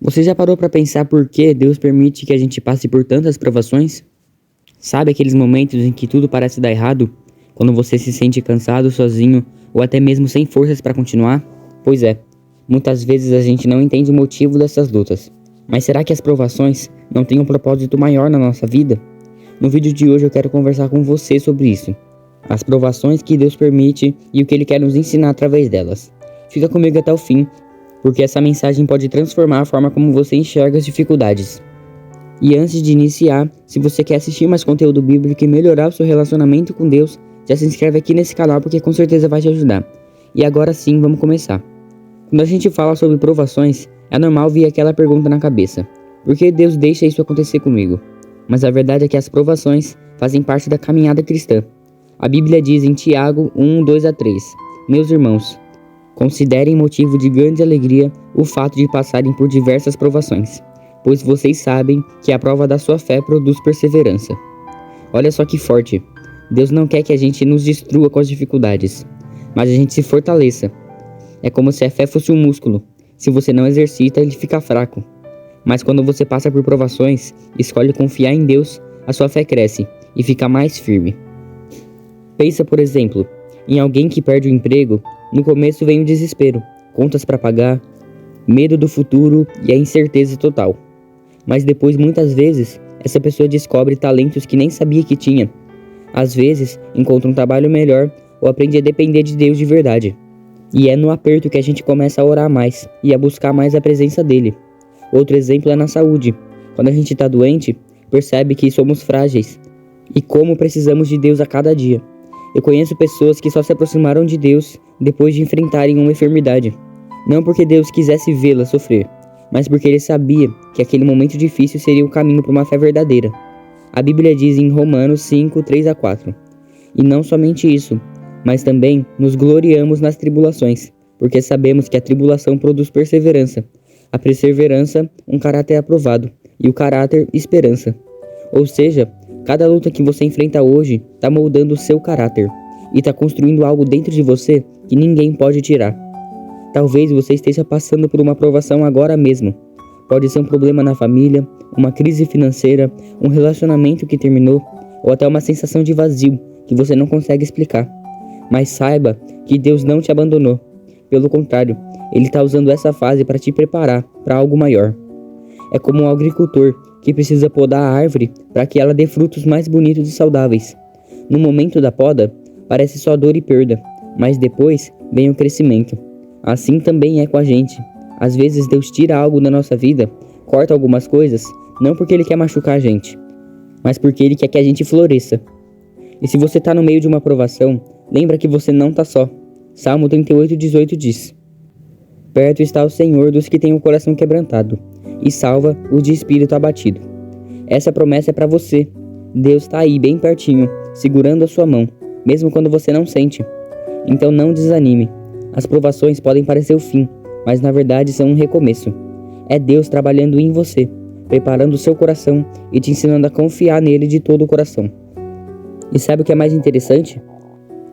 Você já parou para pensar por que Deus permite que a gente passe por tantas provações? Sabe aqueles momentos em que tudo parece dar errado? Quando você se sente cansado, sozinho ou até mesmo sem forças para continuar? Pois é, muitas vezes a gente não entende o motivo dessas lutas. Mas será que as provações não têm um propósito maior na nossa vida? No vídeo de hoje eu quero conversar com você sobre isso. As provações que Deus permite e o que Ele quer nos ensinar através delas. Fica comigo até o fim, porque essa mensagem pode transformar a forma como você enxerga as dificuldades. E antes de iniciar, se você quer assistir mais conteúdo bíblico e melhorar o seu relacionamento com Deus, já se inscreve aqui nesse canal porque com certeza vai te ajudar. E agora sim, vamos começar. Quando a gente fala sobre provações, é normal vir aquela pergunta na cabeça: por que Deus deixa isso acontecer comigo? Mas a verdade é que as provações fazem parte da caminhada cristã. A Bíblia diz em Tiago 1, 2 a 3: Meus irmãos, considerem motivo de grande alegria o fato de passarem por diversas provações, pois vocês sabem que a prova da sua fé produz perseverança. Olha só que forte. Deus não quer que a gente nos destrua com as dificuldades, mas a gente se fortaleça. É como se a fé fosse um músculo. Se você não exercita, ele fica fraco. Mas quando você passa por provações, escolhe confiar em Deus, a sua fé cresce e fica mais firme. Pensa, por exemplo, em alguém que perde o emprego. No começo vem o desespero, contas para pagar, medo do futuro e a incerteza total. Mas depois, muitas vezes, essa pessoa descobre talentos que nem sabia que tinha. Às vezes, encontra um trabalho melhor ou aprende a depender de Deus de verdade. E é no aperto que a gente começa a orar mais e a buscar mais a presença dele. Outro exemplo é na saúde. Quando a gente está doente, percebe que somos frágeis e como precisamos de Deus a cada dia. Eu conheço pessoas que só se aproximaram de Deus depois de enfrentarem uma enfermidade. Não porque Deus quisesse vê-la sofrer, mas porque ele sabia que aquele momento difícil seria o caminho para uma fé verdadeira. A Bíblia diz em Romanos 5, 3 a 4: E não somente isso, mas também nos gloriamos nas tribulações, porque sabemos que a tribulação produz perseverança, a perseverança um caráter aprovado, e o caráter esperança. Ou seja, cada luta que você enfrenta hoje está moldando o seu caráter e está construindo algo dentro de você que ninguém pode tirar. Talvez você esteja passando por uma provação agora mesmo. Pode ser um problema na família, uma crise financeira, um relacionamento que terminou, ou até uma sensação de vazio que você não consegue explicar. Mas saiba que Deus não te abandonou. Pelo contrário, Ele está usando essa fase para te preparar para algo maior. É como um agricultor que precisa podar a árvore para que ela dê frutos mais bonitos e saudáveis. No momento da poda, parece só dor e perda, mas depois vem o crescimento. Assim também é com a gente. Às vezes Deus tira algo da nossa vida, corta algumas coisas, não porque Ele quer machucar a gente, mas porque Ele quer que a gente floresça. E se você está no meio de uma provação, lembra que você não está só. Salmo 38:18 diz: Perto está o Senhor dos que têm o coração quebrantado, e salva os de espírito abatido. Essa promessa é para você. Deus está aí bem pertinho, segurando a sua mão, mesmo quando você não sente. Então não desanime. As provações podem parecer o fim, mas na verdade são um recomeço. É Deus trabalhando em você, preparando o seu coração e te ensinando a confiar nele de todo o coração. E sabe o que é mais interessante?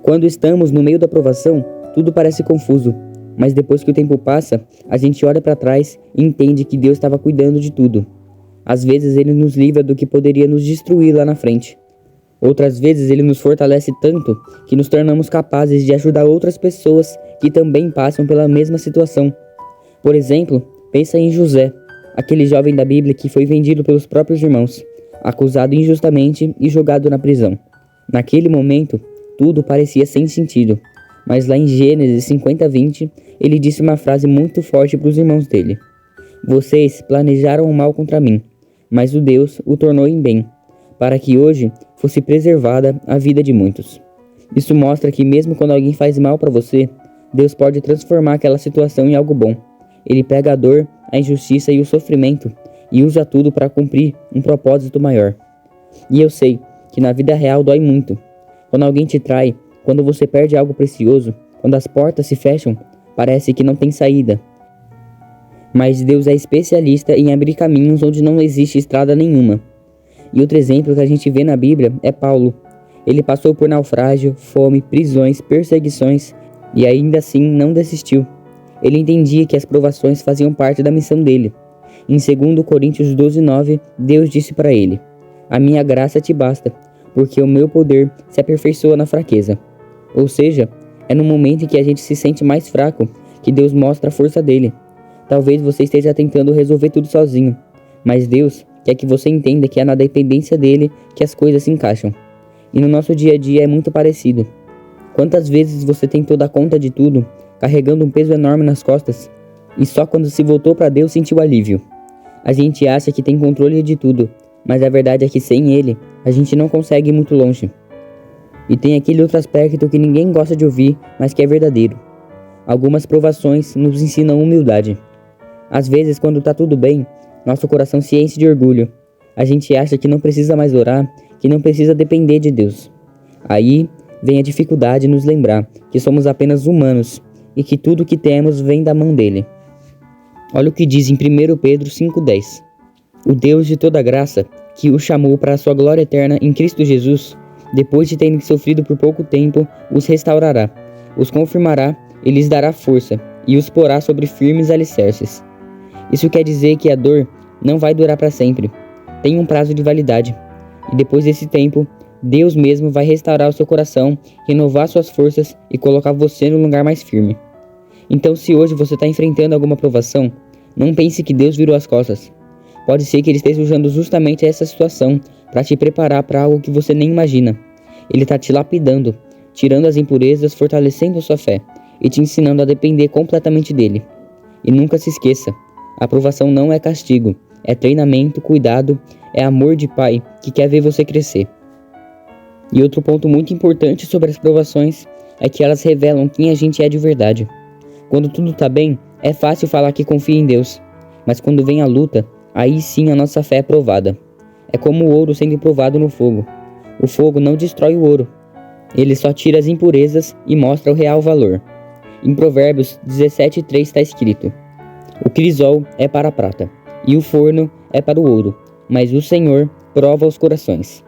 Quando estamos no meio da provação, tudo parece confuso. Mas depois que o tempo passa, a gente olha para trás e entende que Deus estava cuidando de tudo. Às vezes Ele nos livra do que poderia nos destruir lá na frente. Outras vezes Ele nos fortalece tanto que nos tornamos capazes de ajudar outras pessoas que também passam pela mesma situação. Por exemplo, pensa em José, aquele jovem da Bíblia que foi vendido pelos próprios irmãos, acusado injustamente e jogado na prisão. Naquele momento, tudo parecia sem sentido. Mas lá em Gênesis 50:20, ele disse uma frase muito forte para os irmãos dele: Vocês planejaram o mal contra mim, mas o Deus o tornou em bem, para que hoje fosse preservada a vida de muitos. Isso mostra que mesmo quando alguém faz mal para você, Deus pode transformar aquela situação em algo bom. Ele pega a dor, a injustiça e o sofrimento e usa tudo para cumprir um propósito maior. E eu sei que na vida real dói muito. Quando alguém te trai, quando você perde algo precioso, quando as portas se fecham, parece que não tem saída. Mas Deus é especialista em abrir caminhos onde não existe estrada nenhuma. E outro exemplo que a gente vê na Bíblia é Paulo. Ele passou por naufrágio, fome, prisões, perseguições e ainda assim não desistiu. Ele entendia que as provações faziam parte da missão dele. Em 2 Coríntios 12:9, Deus disse para ele: "A minha graça te basta, porque o meu poder se aperfeiçoa na fraqueza." Ou seja, é no momento em que a gente se sente mais fraco que Deus mostra a força dele. Talvez você esteja tentando resolver tudo sozinho, mas Deus quer que você entenda que é na dependência dele que as coisas se encaixam. E no nosso dia a dia é muito parecido. Quantas vezes você tentou dar conta de tudo, carregando um peso enorme nas costas, e só quando se voltou para Deus sentiu alívio? A gente acha que tem controle de tudo, mas a verdade é que sem ele, a gente não consegue ir muito longe. E tem aquele outro aspecto que ninguém gosta de ouvir, mas que é verdadeiro. Algumas provações nos ensinam humildade. Às vezes, quando tá tudo bem, nosso coração se enche de orgulho. A gente acha que não precisa mais orar, que não precisa depender de Deus. Aí vem a dificuldade de nos lembrar que somos apenas humanos e que tudo o que temos vem da mão dele. Olha o que diz em 1 Pedro 5,10. O Deus de toda graça, que o chamou para a sua glória eterna em Cristo Jesus, depois de terem sofrido por pouco tempo, os restaurará, os confirmará e lhes dará força, e os porá sobre firmes alicerces. Isso quer dizer que a dor não vai durar para sempre. Tem um prazo de validade. E depois desse tempo, Deus mesmo vai restaurar o seu coração, renovar suas forças e colocar você no lugar mais firme. Então, se hoje você está enfrentando alguma provação, não pense que Deus virou as costas. Pode ser que Ele esteja usando justamente essa situação para te preparar para algo que você nem imagina. Ele está te lapidando, tirando as impurezas, fortalecendo a sua fé e te ensinando a depender completamente dele. E nunca se esqueça, a aprovação não é castigo, é treinamento, cuidado, é amor de pai que quer ver você crescer. E outro ponto muito importante sobre as provações é que elas revelam quem a gente é de verdade. Quando tudo tá bem, é fácil falar que confia em Deus, mas quando vem a luta, aí sim a nossa fé é provada. É como o ouro sendo provado no fogo. O fogo não destrói o ouro, ele só tira as impurezas e mostra o real valor. Em Provérbios 17:3 está escrito: o crisol é para a prata, e o forno é para o ouro, mas o Senhor prova os corações.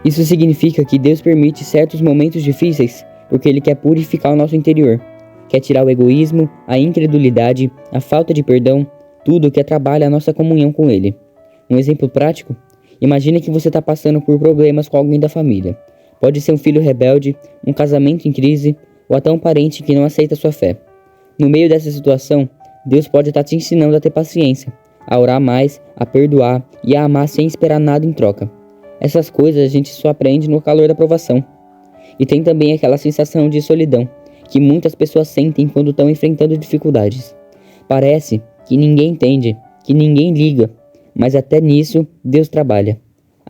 Isso significa que Deus permite certos momentos difíceis porque Ele quer purificar o nosso interior. Quer tirar o egoísmo, a incredulidade, a falta de perdão, tudo que atrapalha a nossa comunhão com Ele. Um exemplo prático? Imagine que você está passando por problemas com alguém da família. Pode ser um filho rebelde, um casamento em crise, ou até um parente que não aceita sua fé. No meio dessa situação, Deus pode estar te ensinando a ter paciência, a orar mais, a perdoar e a amar sem esperar nada em troca. Essas coisas a gente só aprende no calor da provação. E tem também aquela sensação de solidão que muitas pessoas sentem quando estão enfrentando dificuldades. Parece que ninguém entende, que ninguém liga, mas até nisso Deus trabalha.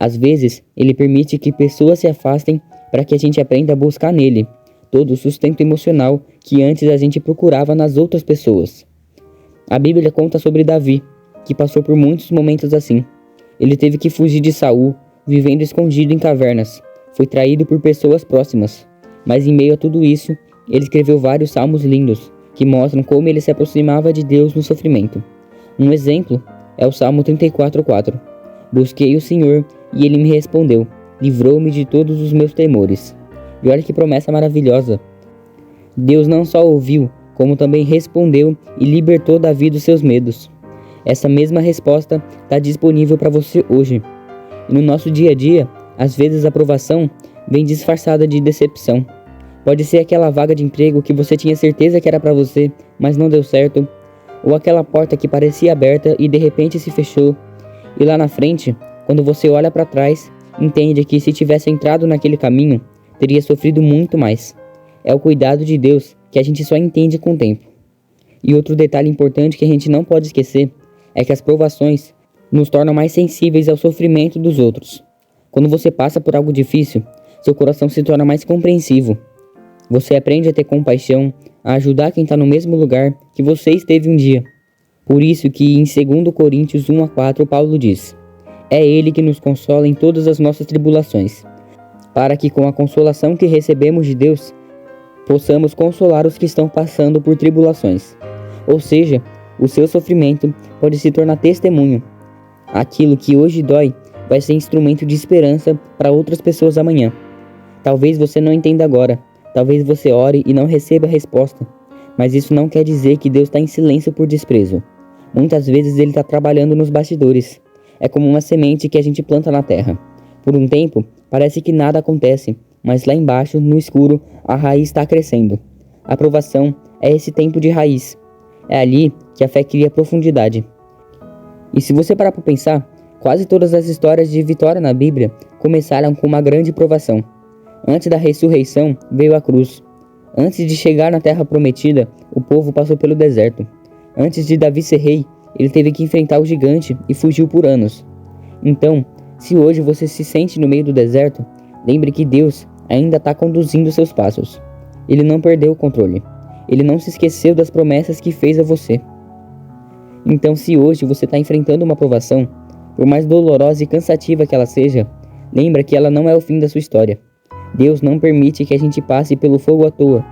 Às vezes, Ele permite que pessoas se afastem para que a gente aprenda a buscar nele todo o sustento emocional que antes a gente procurava nas outras pessoas. A Bíblia conta sobre Davi, que passou por muitos momentos assim. Ele teve que fugir de Saul, vivendo escondido em cavernas. Foi traído por pessoas próximas. Mas em meio a tudo isso, ele escreveu vários salmos lindos, que mostram como ele se aproximava de Deus no sofrimento. Um exemplo é o Salmo 34:4. Busquei o Senhor e Ele me respondeu, livrou-me de todos os meus temores. E olha que promessa maravilhosa. Deus não só ouviu, como também respondeu e libertou Davi dos seus medos. Essa mesma resposta está disponível para você hoje. E no nosso dia a dia, às vezes a aprovação vem disfarçada de decepção. Pode ser aquela vaga de emprego que você tinha certeza que era para você, mas não deu certo. Ou aquela porta que parecia aberta e de repente se fechou. E lá na frente, quando você olha para trás, entende que se tivesse entrado naquele caminho, teria sofrido muito mais. É o cuidado de Deus que a gente só entende com o tempo. E outro detalhe importante que a gente não pode esquecer é que as provações nos tornam mais sensíveis ao sofrimento dos outros. Quando você passa por algo difícil, seu coração se torna mais compreensivo. Você aprende a ter compaixão, a ajudar quem está no mesmo lugar que você esteve um dia. Por isso que em 2 Coríntios 1:4 Paulo diz: é Ele que nos consola em todas as nossas tribulações, para que com a consolação que recebemos de Deus, possamos consolar os que estão passando por tribulações. Ou seja, o seu sofrimento pode se tornar testemunho. Aquilo que hoje dói vai ser instrumento de esperança para outras pessoas amanhã. Talvez você não entenda agora, talvez você ore e não receba a resposta, mas isso não quer dizer que Deus está em silêncio por desprezo. Muitas vezes ele está trabalhando nos bastidores. É como uma semente que a gente planta na terra. Por um tempo, parece que nada acontece, mas lá embaixo, no escuro, a raiz está crescendo. A provação é esse tempo de raiz. É ali que a fé cria profundidade. E se você parar para pensar, quase todas as histórias de vitória na Bíblia começaram com uma grande provação. Antes da ressurreição veio a cruz. Antes de chegar na terra prometida, o povo passou pelo deserto. Antes de Davi ser rei, ele teve que enfrentar o gigante e fugiu por anos. Então, se hoje você se sente no meio do deserto, lembre que Deus ainda está conduzindo seus passos. Ele não perdeu o controle. Ele não se esqueceu das promessas que fez a você. Então, se hoje você está enfrentando uma provação, por mais dolorosa e cansativa que ela seja, lembra que ela não é o fim da sua história. Deus não permite que a gente passe pelo fogo à toa.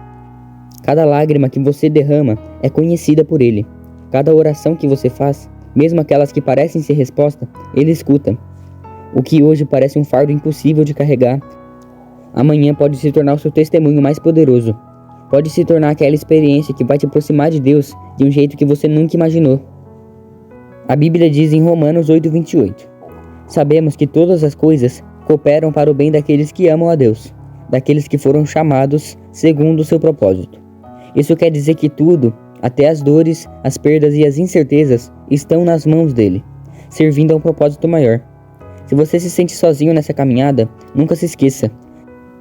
Cada lágrima que você derrama é conhecida por Ele. Cada oração que você faz, mesmo aquelas que parecem ser resposta, Ele escuta. O que hoje parece um fardo impossível de carregar, amanhã pode se tornar o seu testemunho mais poderoso. Pode se tornar aquela experiência que vai te aproximar de Deus de um jeito que você nunca imaginou. A Bíblia diz em Romanos 8:28: Sabemos que todas as coisas cooperam para o bem daqueles que amam a Deus, daqueles que foram chamados segundo o seu propósito. Isso quer dizer que tudo, até as dores, as perdas e as incertezas, estão nas mãos dele, servindo a um propósito maior. Se você se sente sozinho nessa caminhada, nunca se esqueça: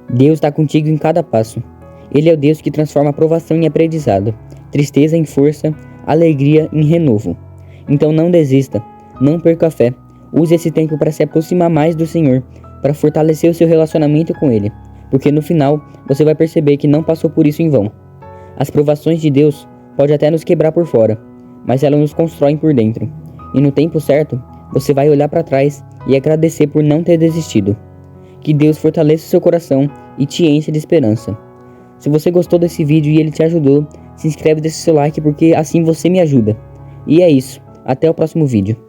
Deus está contigo em cada passo. Ele é o Deus que transforma a provação em aprendizado, tristeza em força, alegria em renovo. Então não desista, não perca a fé. Use esse tempo para se aproximar mais do Senhor, para fortalecer o seu relacionamento com Ele, porque no final você vai perceber que não passou por isso em vão. As provações de Deus podem até nos quebrar por fora, mas elas nos constroem por dentro. E no tempo certo, você vai olhar para trás e agradecer por não ter desistido. Que Deus fortaleça o seu coração e te encha de esperança. Se você gostou desse vídeo e ele te ajudou, se inscreve e deixa seu like porque assim você me ajuda. E é isso, até o próximo vídeo.